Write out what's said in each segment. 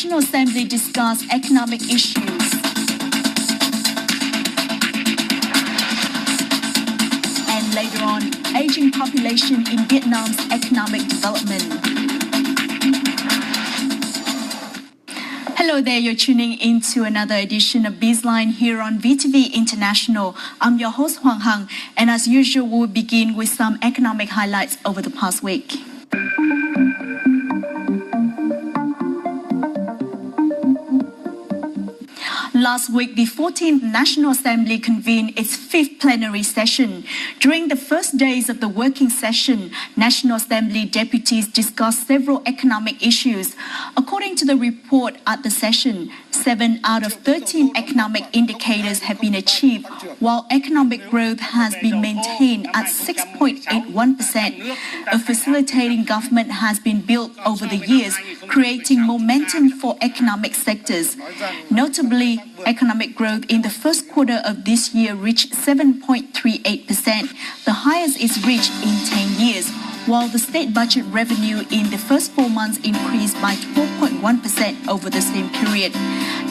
National Assembly discussed economic issues. And later on, aging population in Vietnam's economic development. Hello there, you're tuning into another edition of BizLine here on VTV International. I'm your host Hoàng Hằng, and as usual, we'll begin with some economic highlights over the past week. Last week, the 14th National Assembly convened its fifth plenary session. During the first days of the working session, National Assembly deputies discussed several economic issues. According to the report at the session, 7 out of 13 economic indicators have been achieved, while economic growth has been maintained at 6.81%. A facilitating government has been built over the years, creating momentum for economic sectors. Notably, economic growth in the first quarter of this year reached 7.38%, the highest it's reached in 10 years, while the state budget revenue in the first 4 months increased by 12.1% over the same period.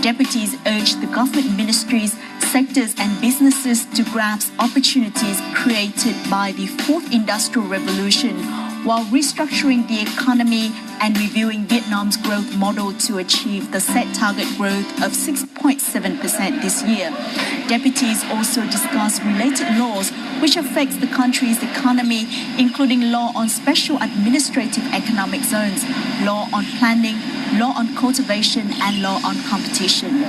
Deputies urged the government ministries, sectors and businesses to grasp opportunities created by the fourth industrial revolution, while restructuring the economy and reviewing Vietnam's growth model to achieve the set target growth of 6.7% this year. Deputies also discussed related laws which affects the country's economy, including law on special administrative economic zones, law on planning, law on cultivation, and law on competition.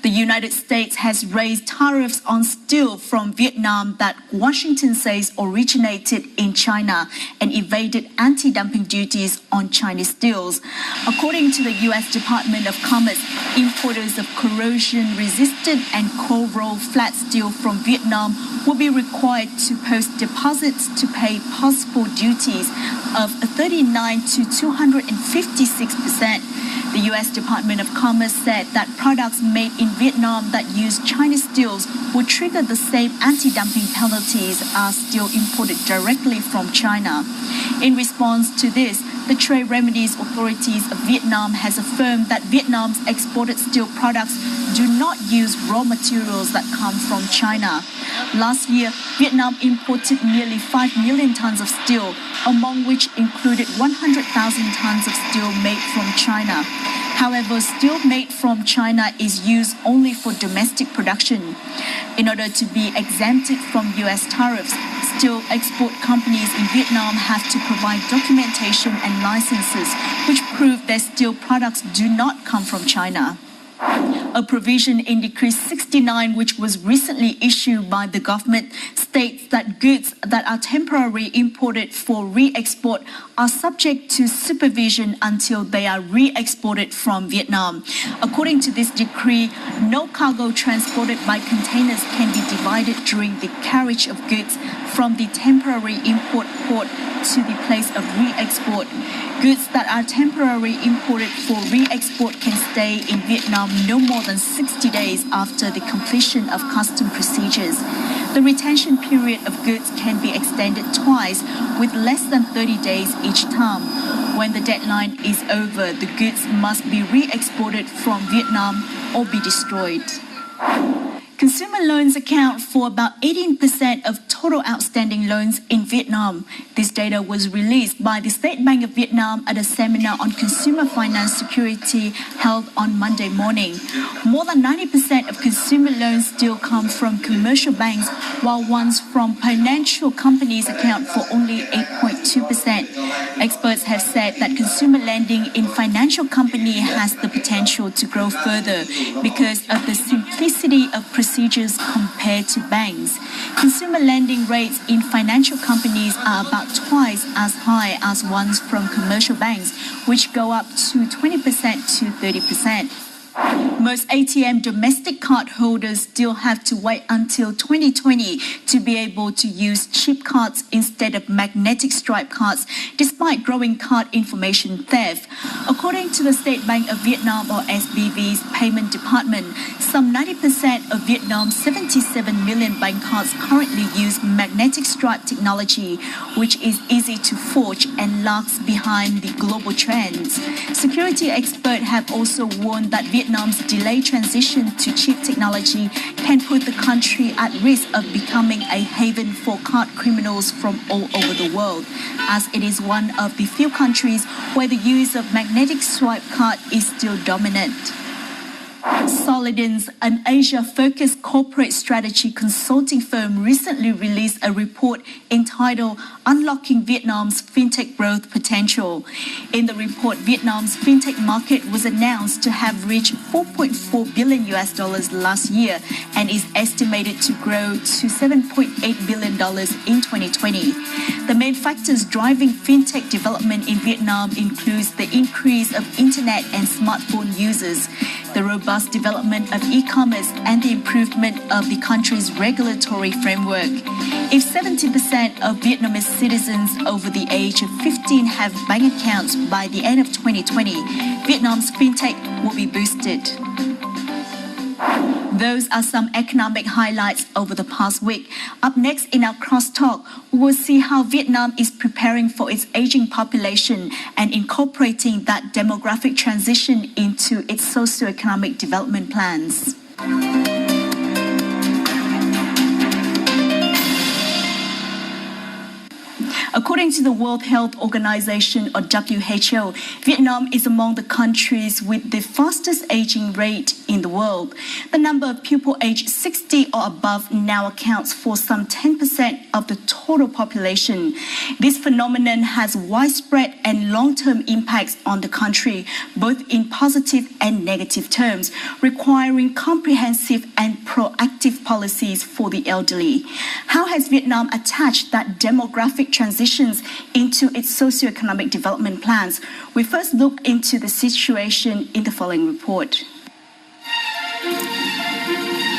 The United States has raised tariffs on steel from Vietnam that Washington says originated in China and evaded anti-dumping duties on Chinese steels. According to the U.S. Department of Commerce, importers of corrosion-resistant and cold-rolled flat steel from Vietnam will be required to post deposits to pay possible duties of 39 to 256%. The U.S. Department of Commerce said that products made in Vietnam that use Chinese steels would trigger the same anti-dumping penalties as steel imported directly from China. In response to this, the Trade Remedies Authorities of Vietnam has affirmed that Vietnam's exported steel products do not use raw materials that come from China. Last year, Vietnam imported nearly 5 million tons of steel, among which included 100,000 tons of steel made from China. However, steel made from China is used only for domestic production. In order to be exempted from U.S. tariffs, steel export companies in Vietnam have to provide documentation and licenses which prove their steel products do not come from China. A provision in Decree 69, which was recently issued by the government, states that goods that are temporarily imported for re-export are subject to supervision until they are re-exported from Vietnam. According to this decree, no cargo transported by containers can be divided during the carriage of goods from the temporary import port to the place of re-export. Goods that are temporarily imported for re-export can stay in Vietnam no more than 60 days after the completion of custom procedures. The retention period of goods can be extended twice with less than 30 days each time. When the deadline is over, the goods must be re-exported from Vietnam or be destroyed. Consumer loans account for about 18% of total outstanding loans in Vietnam. This data was released by the State Bank of Vietnam at a seminar on consumer finance security held on Monday morning. More than 90% of consumer loans still come from commercial banks, while ones from financial companies account for only 8.2%. Experts have said that consumer lending in financial companies has the potential to grow further because of the simplicity of procedures compared to banks. Consumer lending rates in financial companies are about twice as high as ones from commercial banks, which go up to 20% to 30%. Most ATM domestic card holders still have to wait until 2020 to be able to use chip cards instead of magnetic stripe cards, despite growing card information theft. According to the State Bank of Vietnam, or SBV's payment department, some 90% of Vietnam's 77 million bank cards currently use magnetic stripe technology, which is easy to forge and lags behind the global trends. Security experts have also warned that Vietnam's delayed transition to chip technology can put the country at risk of becoming a haven for card criminals from all over the world, as it is one of the few countries where the use of magnetic swipe card is still dominant. Solidence, an Asia-focused corporate strategy consulting firm, recently released a report entitled Unlocking Vietnam's Fintech Growth Potential. In the report, Vietnam's fintech market was announced to have reached $4.4 billion last year and is estimated to grow to $7.8 billion in 2020. The main factors driving fintech development in Vietnam includes the increase of internet and smartphone users, the robust development of e-commerce, and the improvement of the country's regulatory framework. If 70% of Vietnamese citizens over the age of 15 have bank accounts by the end of 2020, Vietnam's fintech will be boosted. Those are some economic highlights over the past week. Up next in our crosstalk, we will see how Vietnam is preparing for its aging population and incorporating that demographic transition into its socio-economic development plans. According to the World Health Organization, or WHO, Vietnam is among the countries with the fastest aging rate in the world. The number of people aged 60 or above now accounts for some 10% of the total population. This phenomenon has widespread and long-term impacts on the country, both in positive and negative terms, requiring comprehensive and proactive policies for the elderly. How has Vietnam attached that demographic transition into its socio-economic development plans? We first look into the situation in the following report.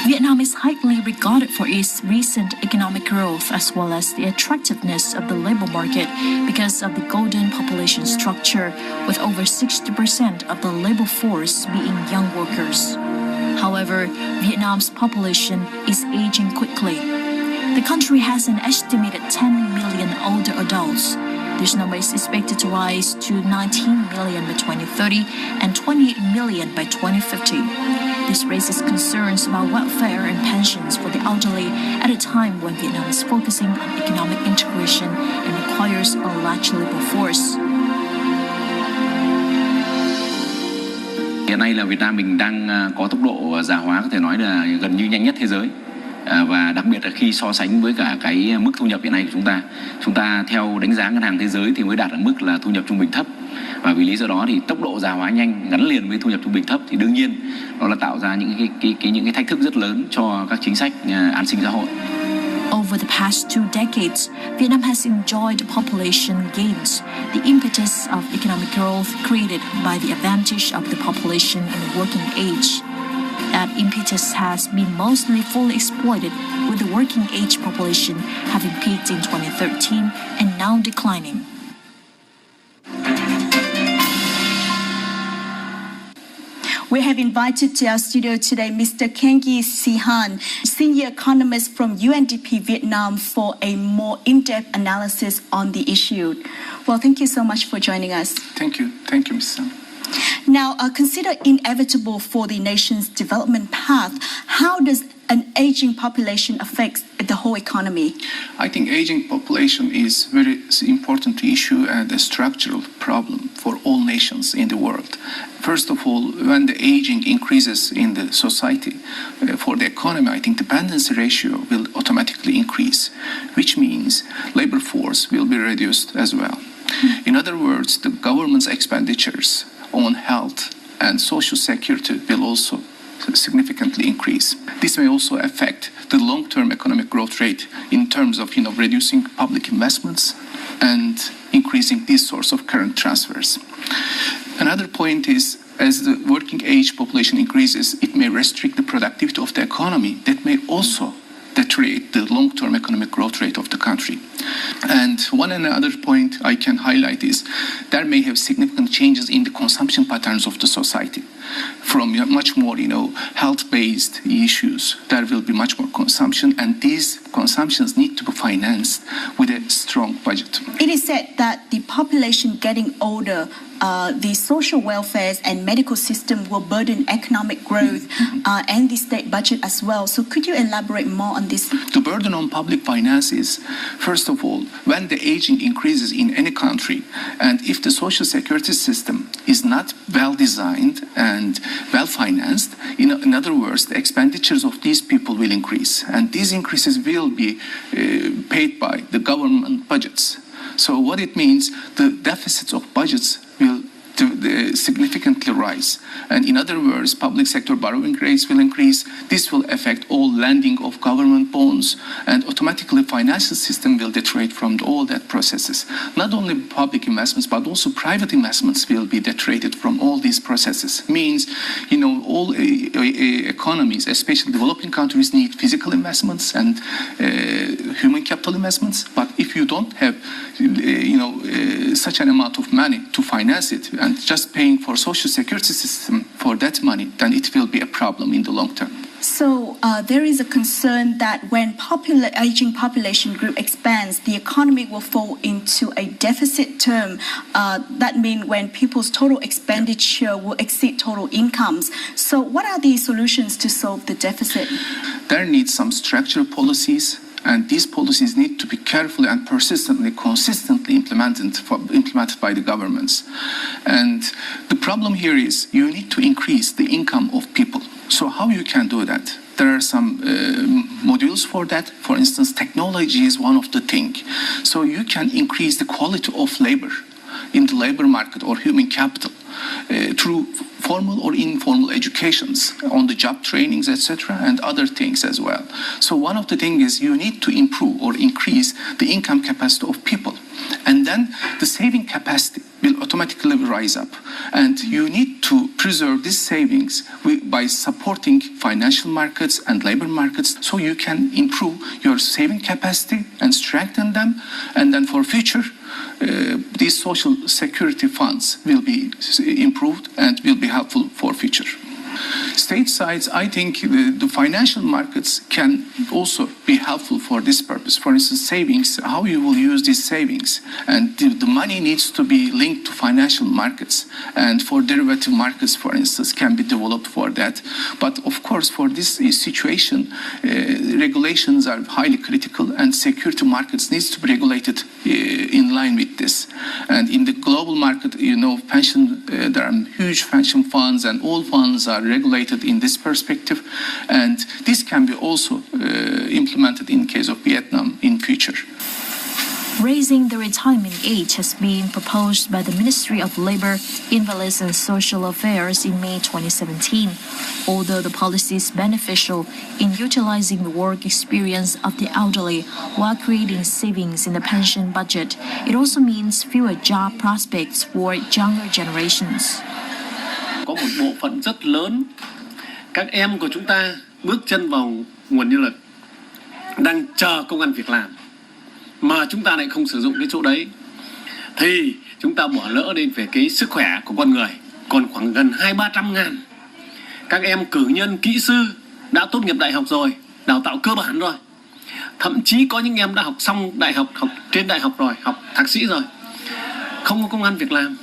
Vietnam is highly regarded for its recent economic growth as well as the attractiveness of the labor market because of the golden population structure, with over 60% of the labor force being young workers. However, Vietnam's population is aging quickly. The country has an estimated 10 million older adults. This number is expected to rise to 19 million by 2030 and 28 million by 2050. This raises concerns about welfare and pensions for the elderly at a time when Vietnam is focusing on economic integration and requires a large labor force. Hiện nay là Việt Nam mình đang có tốc độ già hóa có thể nói là gần như nhanh nhất thế giới. Và đặc biệt là khi so sánh với cả cái mức thu nhập hiện nay của chúng ta theo đánh giá ngân hàng thế giới thì mới đạt ở mức là thu nhập trung bình thấp, và vì lý do đó thì tốc độ già hóa nhanh gắn liền với thu nhập trung bình thấp thì đương nhiên nó là tạo ra những cái thách thức rất lớn cho các chính sách an sinh xã hội. Over the past 2 decades, Vietnam has enjoyed population gains, the impetus of economic growth created by the advantage of the population in working age. That impetus has been mostly fully exploited, with the working age population having peaked in 2013 and now declining. We have invited to our studio today Mr. Kengi Sihan, senior economist from UNDP Vietnam, for a more in-depth analysis on the issue. Well, thank you so much for joining us. Thank you. Thank you, Ms. Sam. Now, considered inevitable for the nation's development path, how does an aging population affect the whole economy? I think aging population is very important issue and a structural problem for all nations in the world. First of all, when the aging increases in the society, for the economy, I think dependency ratio will automatically increase, which means labor force will be reduced as well. In other words, the government's expenditures on health and social security will also significantly increase. This may also affect the long-term economic growth rate in terms of reducing public investments and increasing these sorts of current transfers. Another point is as the working age population increases, it may restrict the productivity of the economy. That may also deteriorate the long-term economic growth rate of the country. And one another point I can highlight is there may have significant changes in the consumption patterns of the society. From much more, health-based issues, there will be much more consumption, and these consumptions need to be financed with a strong budget. It is said that the population getting older, the social welfare and medical system will burden economic growth and the state budget as well. So could you elaborate more on this? The burden on public finances, first of all, when the aging increases in any country, and if the social security system is not well designed and well financed, in other words, the expenditures of these people will increase, and these increases will be paid by the government budgets. So what it means, the deficits of budgets will significantly rise. And in other words, public sector borrowing rates will increase. This will affect all lending of government bonds, and automatically financial system will deteriorate from all that processes. Not only public investments, but also private investments will be deteriorated from all these processes. Means, all economies, especially developing countries, need physical investments and human capital investments. But if you don't have, such an amount of money to finance it, and just paying for social security system for that money, then it will be a problem in the long term. So there is a concern that when aging population group expands, the economy will fall into a deficit term. That means when people's total expenditure will exceed total incomes. So what are the solutions to solve the deficit? There needs some structural policies, and these policies need to be carefully and persistently, consistently implemented by the governments. And the problem here is you need to increase the income of people. So how you can do that? There are some modules for that. For instance, technology is one of the things. So you can increase the quality of labor in the labor market or human capital through formal or informal educations, on the job trainings, etc., and other things as well. So one of the things is you need to improve or increase the income capacity of people. And then the saving capacity will automatically rise up. And you need to preserve these savings by supporting financial markets and labor markets, so you can improve your saving capacity and strengthen them. And then for future, these social security funds will be improved and will be helpful for future. State sides, I think the financial markets can also be helpful for this purpose. For instance, savings, how you will use these savings. And the money needs to be linked to financial markets. And for derivative markets, for instance, can be developed for that. But of course, for this situation, regulations are highly critical, and security markets needs to be regulated in line with this. And in the global market, pension, there are huge pension funds, and all funds are regulated in this perspective, and this can be also implemented in case of Vietnam in future. Raising the retirement age has been proposed by the Ministry of Labor, Invalids and Social Affairs in May 2017. Although the policy is beneficial in utilizing the work experience of the elderly while creating savings in the pension budget, it also means fewer job prospects for younger generations. Có một bộ phận rất lớn các em của chúng ta bước chân vào nguồn nhân lực đang chờ công ăn việc làm, mà chúng ta lại không sử dụng cái chỗ đấy, thì chúng ta bỏ lỡ đi về cái sức khỏe của con người. Còn khoảng gần 200-300 ngàn các em cử nhân, kỹ sư đã tốt nghiệp đại học rồi, đào tạo cơ bản rồi, thậm chí có những em đã học xong đại học, học trên đại học rồi, học thạc sĩ rồi, không có công ăn việc làm.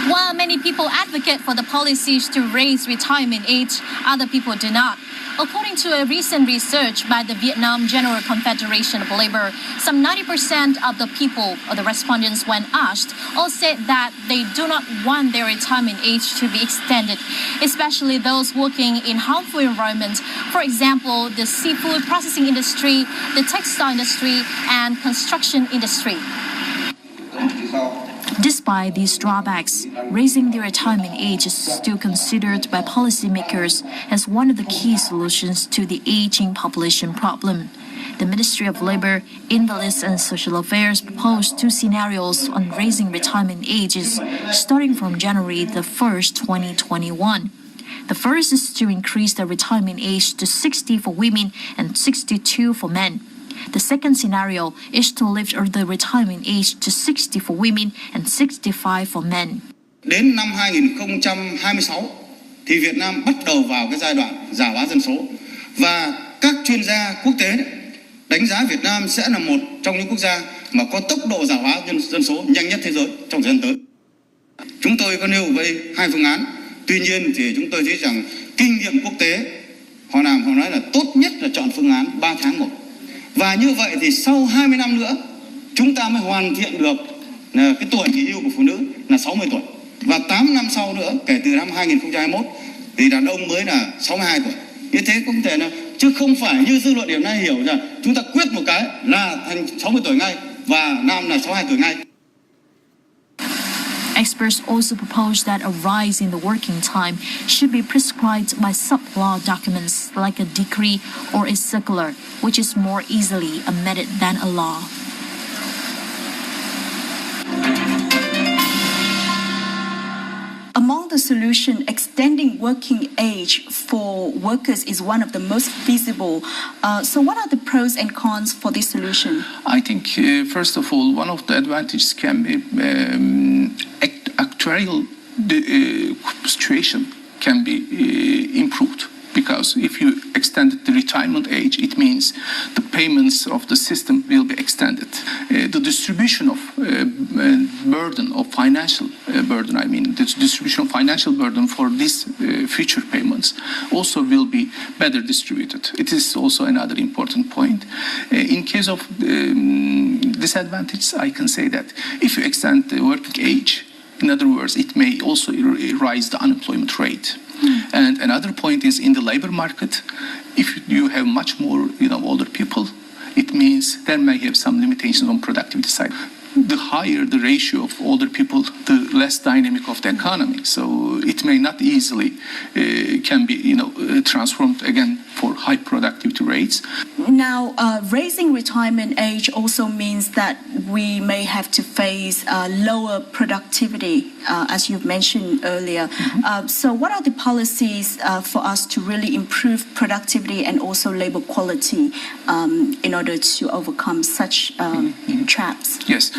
While many people advocate for the policies to raise retirement age, other people do not. According to a recent research by the Vietnam General Confederation of Labor, some 90% of the people, or the respondents when asked, all said that they do not want their retirement age to be extended, especially those working in harmful environments. For example, the seafood processing industry, the textile industry, and construction industry. Despite these drawbacks, raising the retirement age is still considered by policymakers as one of the key solutions to the aging population problem. The Ministry of Labor, Invalids and Social Affairs proposed 2 scenarios on raising retirement ages starting from January the 1st, 2021. The first is to increase the retirement age to 60 for women and 62 for men. The second scenario is to lift the retirement age to 60 for women and 65 for men. Đến năm 2026 thì Việt Nam bắt đầu vào cái giai đoạn già hóa dân số, và các chuyên gia quốc tế đánh giá Việt Nam sẽ là một trong những quốc gia mà có tốc độ già hóa dân số nhanh nhất thế giới trong thời gian tới. Chúng tôi có nêu với 2 phương án. Tuy nhiên thì chúng tôi thấy rằng kinh nghiệm quốc tế họ nói là tốt nhất là chọn phương án 3 tháng một. Và như vậy thì sau 20 năm nữa chúng ta mới hoàn thiện được cái tuổi nghỉ hưu của phụ nữ là 60 tuổi. Và 8 năm sau nữa, kể từ năm 2021 thì đàn ông mới là 62 tuổi. Như thế cũng thể là, chứ không phải như dư luận hiện nay hiểu rằng chúng ta quyết một cái là thành 60 tuổi ngay và nam là 62 tuổi ngay. Experts also propose that a rise in the working time should be prescribed by sub-law documents like a decree or a circular, which is more easily amended than a law. Among the solution, extending working age for workers is one of the most feasible. So what are the pros and cons for this solution? I think, first of all, one of the advantages can be actuarial situation can be improved. Because if you extended the retirement age, it means the payments of the system will be extended. The distribution of burden, of financial burden, the distribution of financial burden for these future payments also will be better distributed. It is also another important point. In case of disadvantages, I can say that if you extend the working age, in other words, it may also rise the unemployment rate. And another point is in the labor market, if you have much more older people, it means there may have some limitations on productivity side. The higher the ratio of older people, the less dynamic of the economy. So it may not easily can be transformed again for high productivity rates. Now, raising retirement age also means that we may have to face lower productivity, as you've mentioned earlier. So what are the policies for us to really improve productivity and also labor quality in order to overcome such traps? Yes,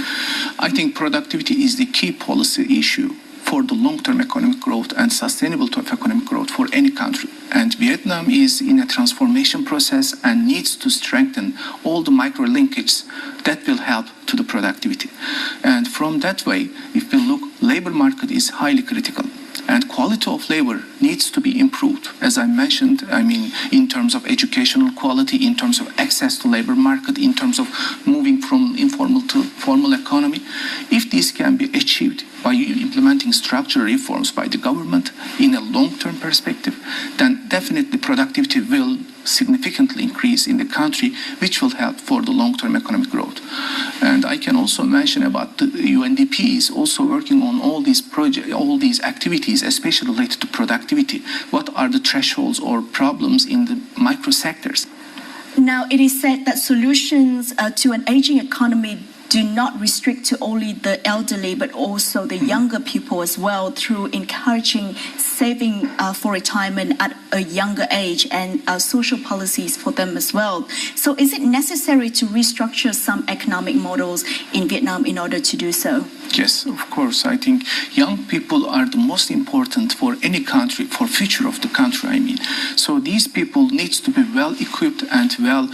I think productivity is the key policy issue for the long-term economic growth and sustainable economic growth for any country. And Vietnam is in a transformation process and needs to strengthen all the micro-linkages that will help to the productivity. And from that way, if we look, labor market is highly critical. And quality of labor needs to be improved. As I mentioned, in terms of educational quality, in terms of access to labor market, in terms of moving from informal to formal economy. If this can be achieved by implementing structural reforms by the government in a long-term perspective, then definitely productivity will significantly increase in the country, which will help for the long-term economic growth. And I can also mention about the UNDP is also working on all these projects, all these activities, especially related to productivity. What are the thresholds or problems in the micro sectors? Now, it is said that solutions to an aging economy do not restrict to only the elderly, but also the younger people as well, through encouraging saving for retirement at a younger age and social policies for them as well. So is it necessary to restructure some economic models in Vietnam in order to do so? Yes, of course. I think young people are the most important for any country, for future of the country, So these people needs to be well equipped and well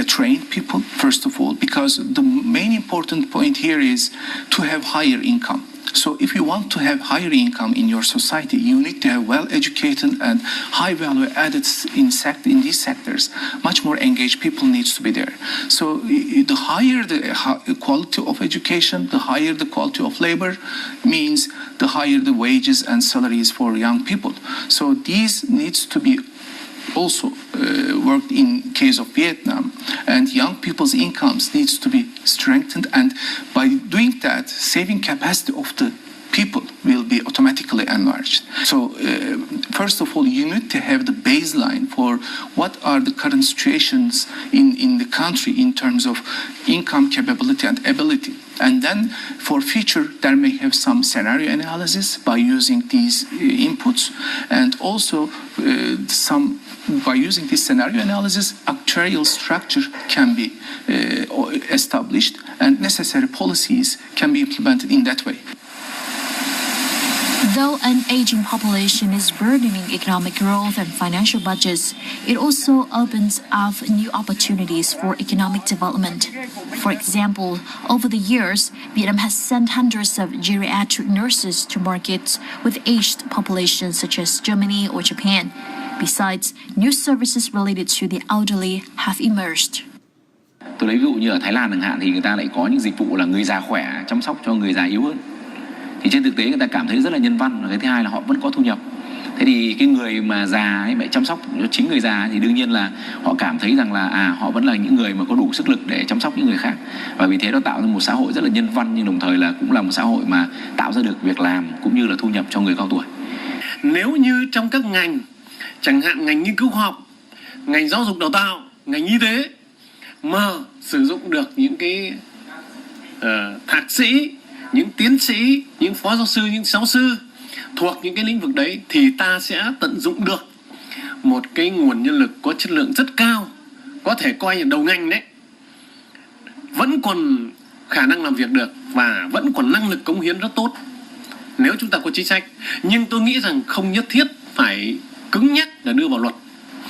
trained people, first of all, because the main important point here is to have higher income. So if you want to have higher income in your society, you need to have well-educated and high value added in these sectors. Much more engaged people needs to be there. So the higher the quality of education, the higher the quality of labor, means the higher the wages and salaries for young people. So these needs to be also worked in case of Vietnam, and young people's incomes needs to be strengthened, and by doing that, saving capacity of the people will be automatically enlarged. So first of all, you need to have the baseline for what are the current situations in the country in terms of income capability and ability. And then for future, there may have some scenario analysis by using these inputs, and also by using this scenario analysis, actuarial structure can be established and necessary policies can be implemented in that way. Though an aging population is burdening economic growth and financial budgets, it also opens up new opportunities for economic development. For example, over the years, Vietnam has sent hundreds of geriatric nurses to markets with aged populations such as Germany or Japan. Besides, new services related to the elderly have emerged. Tôi lấy ví dụ như ở Thái Lan chẳng hạn thì người ta lại có những dịch vụ là người già khỏe chăm sóc cho người già yếu hơn. Thì trên thực tế người ta cảm thấy rất là nhân văn, và cái thứ hai là họ vẫn có thu nhập. Thế thì cái người mà già ấy phải chăm sóc cho chính người già thì đương nhiên là họ cảm thấy rằng là họ vẫn là những người mà có đủ sức lực để chăm sóc những người khác, và vì thế nó tạo ra một xã hội rất là nhân văn, nhưng đồng thời là cũng là một xã hội mà tạo ra được việc làm cũng như là thu nhập cho người cao tuổi. Nếu như trong các ngành, chẳng hạn ngành nghiên cứu khoa học, ngành giáo dục đào tạo, ngành y tế mà sử dụng được những cái thạc sĩ, những tiến sĩ, những phó giáo sư, những giáo sư thuộc những cái lĩnh vực đấy, thì ta sẽ tận dụng được một cái nguồn nhân lực có chất lượng rất cao, có thể coi là đầu ngành đấy, vẫn còn khả năng làm việc được và vẫn còn năng lực cống hiến rất tốt nếu chúng ta có chính sách. Nhưng tôi nghĩ rằng không nhất thiết phải cứng nhắc để đưa vào luật.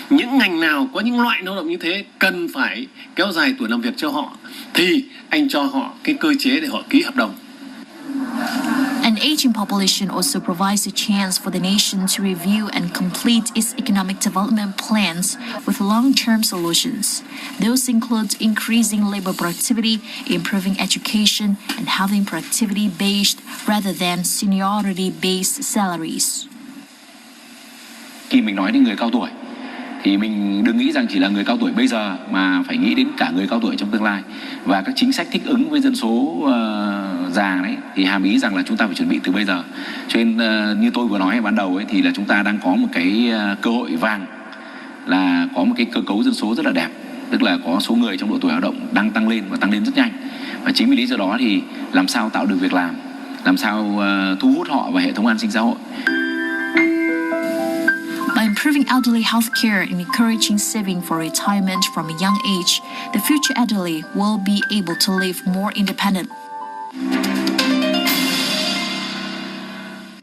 Những ngành nào có những loại lao động như thế cần phải kéo dài tuổi làm việc cho họ, thì anh cho họ cái cơ chế để họ ký hợp đồng. An aging population also provides a chance for the nation to review and complete its economic development plans with long-term solutions. Those include increasing labor productivity, improving education, and having productivity-based rather than seniority-based salaries. Khi mình nói đến người cao tuổi thì mình đừng nghĩ rằng chỉ là người cao tuổi bây giờ, mà phải nghĩ đến cả người cao tuổi trong tương lai, và các chính sách thích ứng với dân số già đấy thì hàm ý rằng là chúng ta phải chuẩn bị từ bây giờ. Cho nên như tôi vừa nói ở ban đầu ấy, thì là chúng ta đang có một cái cơ hội vàng, là có một cái cơ cấu dân số rất là đẹp, tức là có số người trong độ tuổi lao động đang tăng lên và tăng lên rất nhanh, và chính vì lý do đó thì làm sao tạo được việc làm sao thu hút họ vào hệ thống an sinh xã hội. By improving elderly health care and encouraging saving for retirement from a young age, the future elderly will be able to live more independent.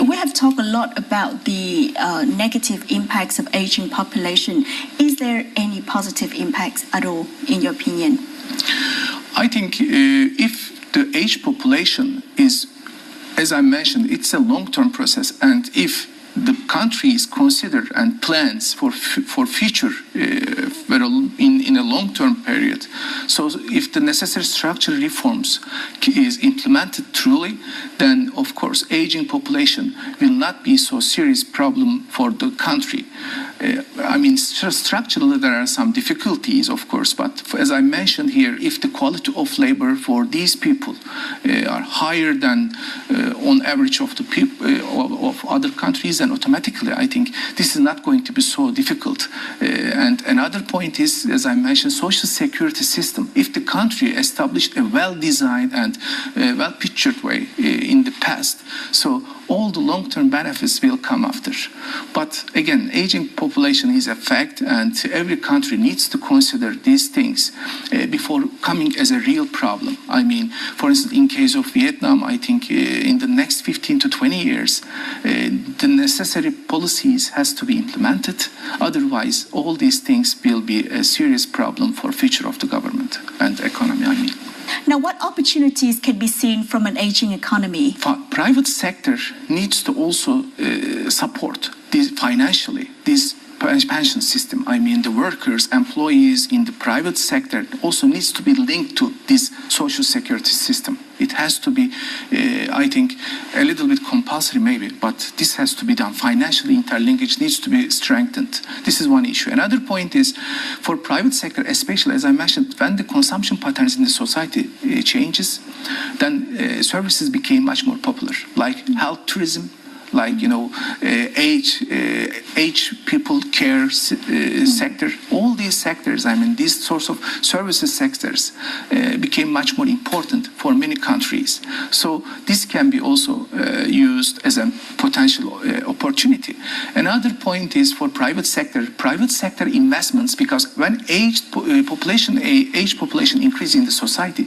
We have talked a lot about the negative impacts of aging population. Is there any positive impacts at all, in your opinion? I think if the aged population is, as I mentioned, it's a long-term process, and if the country is considered and plans for future in a long-term period. So if the necessary structural reforms is implemented truly, then of course aging population will not be so serious problem for the country. I mean, structurally there are some difficulties, of course, but as I mentioned here, if the quality of labor for these people are higher than on average of the people of other countries, then automatically I think this is not going to be so difficult. And another point is, as I mentioned, social security system. If the country established a well-designed and well-pictured way in the past, so all the long-term benefits will come after. But again, aging population is a fact, and every country needs to consider these things before coming as a real problem. I mean, for instance, in case of Vietnam, I think in the next 15 to 20 years, the necessary policies has to be implemented. Otherwise, all these things will be a serious problem for future of the government and economy, I mean. Now, what opportunities can be seen from an aging economy? Private sector needs to also support this financially, this pension system. I mean, the workers, employees in the private sector also needs to be linked to this social security system. It has to be, I think, a little bit compulsory maybe, but this has to be done. Financially, interlinkage needs to be strengthened. This is one issue. Another point is, for private sector, especially as I mentioned, when the consumption patterns in the society changes, then services became much more popular, like health tourism, like age people care sector. All these sectors, I mean, these sorts of services sectors became much more important for many countries. So this can be also used as a potential opportunity. Another point is for private sector investments, because when aged population increases in the society,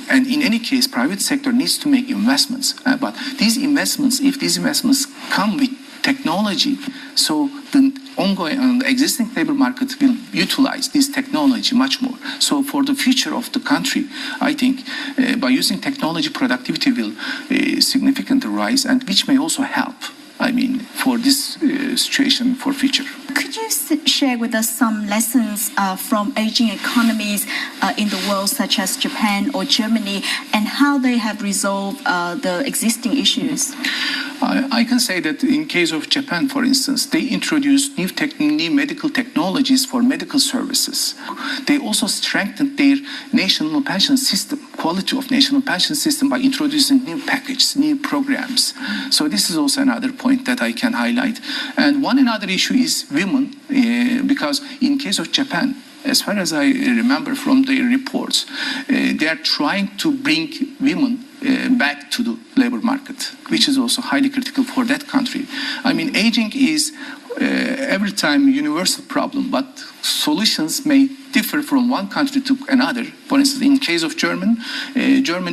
and in any case, private sector needs to make investments. But these investments, if these investments come with technology, so the ongoing and existing labor market will utilize this technology much more. So for the future of the country, I think by using technology, productivity will significantly rise, and which may also help, I mean, for this situation for future. Could you share with us some lessons from aging economies in the world, such as Japan or Germany, and how they have resolved the existing issues? I can say that in case of Japan, for instance, they introduced new medical technologies for medical services. They also strengthened their national pension system, quality of national pension system, by introducing new packages, new programs. So this is also another point that I can highlight. And another issue is women, because in case of Japan, as far as I remember from their reports, they are trying to bring women back to the labor market, which is also highly critical for that country. I mean, aging is every time a universal problem, but solutions may differ from one country to another. For instance, in case of Germany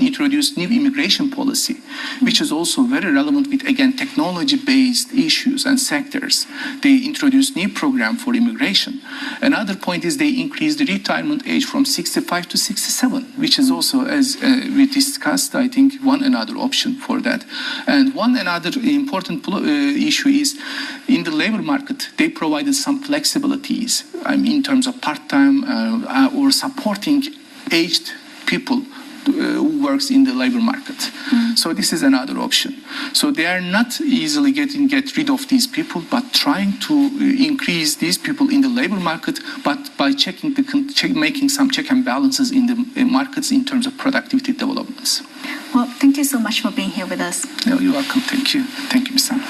introduced new immigration policy, which is also very relevant with, again, technology-based issues and sectors. They introduced new program for immigration. Another point is they increased the retirement age from 65 to 67, which is also, as we discussed, I think, another option for that. And another important issue is in the labor market, they provided some flexibilities, I mean, in terms of part-time or supporting aged people who works in the labor market. So this is another option. So they are not easily get rid of these people, but trying to increase these people in the labor market, but by making some check and balances in the markets in terms of productivity developments. Well, thank you so much for being here with us. No, you're welcome. Thank you. Thank you, Ms. Sam.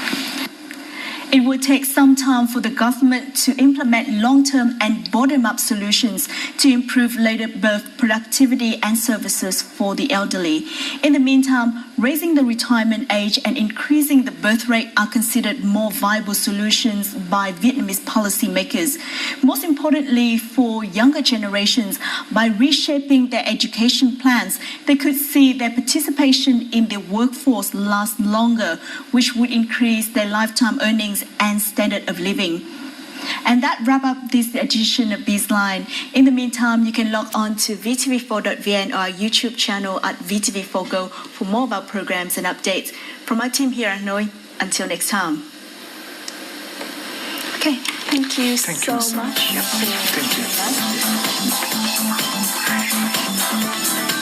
It will take some time for the government to implement long-term and bottom-up solutions to improve later birth productivity and services for the elderly. In the meantime, raising the retirement age and increasing the birth rate are considered more viable solutions by Vietnamese policymakers. Most importantly, for younger generations, by reshaping their education plans, they could see their participation in the workforce last longer, which would increase their lifetime earnings and standard of living. And that wraps up this edition of BizLine. In the meantime, you can log on to vtv4.vn or our YouTube channel at vtv4go for more of our programs and updates. From our team here at Hanoi, until next time. Okay, thank you so much. Thank you.